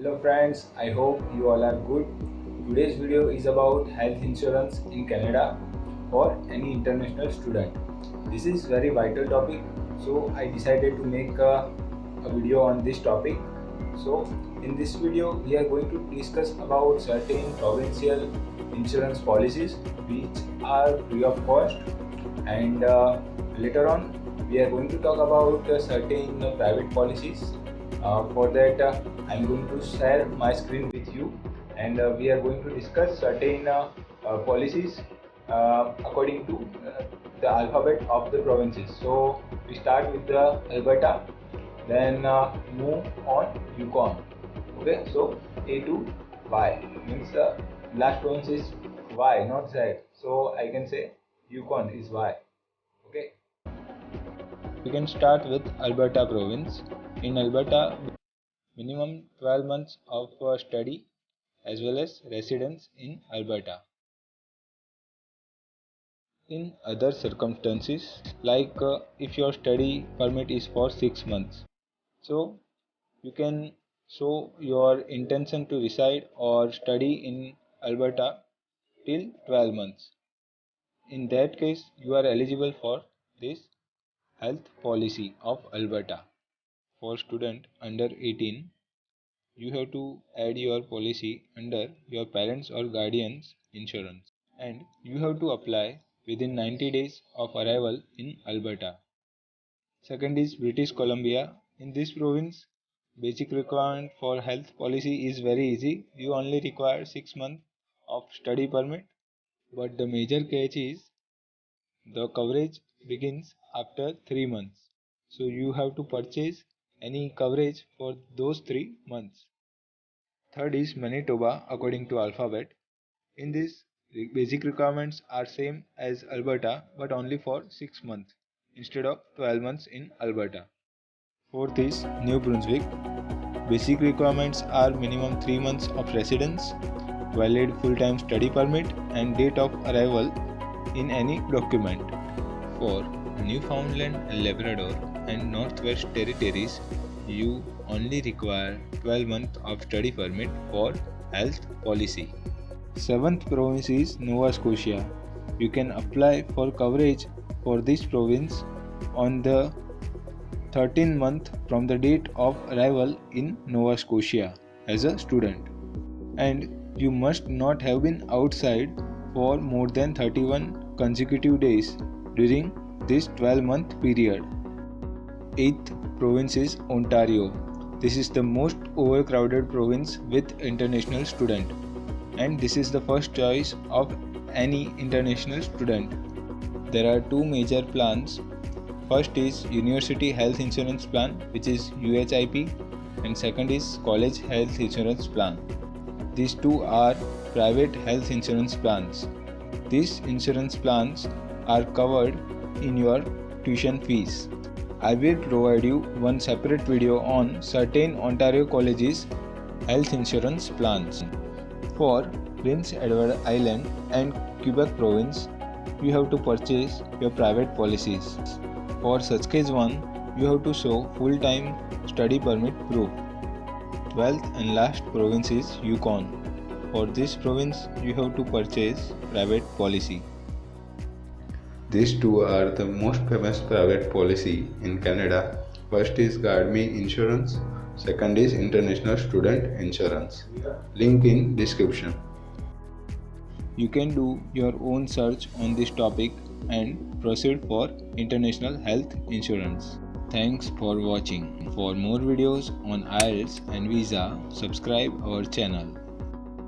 Hello friends, I hope you all are good. Today's video is about health insurance in Canada for any international student. This is very vital topic, so I decided to make a video on this topic. So in this video we are going to discuss about certain provincial insurance policies which are free of cost, and later on we are going to talk about certain private policies. For that, I'm going to share my screen with you, and we are going to discuss certain policies according to the alphabet of the provinces. So we start with the Alberta, then move on Yukon. Okay, so A to Y means last province is Y, not Z. So I can say Yukon is Y. Okay. We can start with Alberta province. In Alberta, minimum 12 months of study as well as residence in Alberta. In other circumstances, like if your study permit is for 6 months, so you can show your intention to reside or study in Alberta till 12 months. In that case, you are eligible for this health policy of Alberta. For student under 18, you have to add your policy under your parents or guardians insurance, and you have to apply within 90 days of arrival in Alberta. Second is British Columbia. In this province, basic requirement for health policy is very easy. You only require 6 months of study permit, but the major catch is the coverage begins after 3 months. So you have to purchase any coverage for those 3 months. Third is Manitoba according to alphabet. In this, basic requirements are same as Alberta but only for 6 months instead of 12 months in Alberta. Fourth is New Brunswick. Basic requirements are minimum 3 months of residence, valid full-time study permit and date of arrival in any document. For Newfoundland and Labrador and Northwest Territories, you only require 12 months of study permit for health policy. Seventh province is Nova Scotia. You can apply for coverage for this province on the 13th month from the date of arrival in Nova Scotia as a student, and you must not have been outside for more than 31 consecutive days during this 12-month period. Eighth province is Ontario. This is the most overcrowded province with international student, and this is the first choice of any international student. There are two major plans. First is University Health Insurance Plan, which is UHIP, and second is College Health Insurance Plan. These two are private health insurance plans. These insurance plans are covered in your tuition fees. I will provide you one separate video on certain Ontario colleges' health insurance plans. For Prince Edward Island and Quebec province, you have to purchase your private policies. For such case 1, you have to show full-time study permit proof. 12th and last province is Yukon. For this province, you have to purchase private policy. These two are the most famous private policy in Canada. First is GuardMe Insurance, second is International Student Insurance. Link in description. You can do your own search on this topic and proceed for international health insurance. Thanks for watching. For more videos on IELTS and visa, subscribe our channel.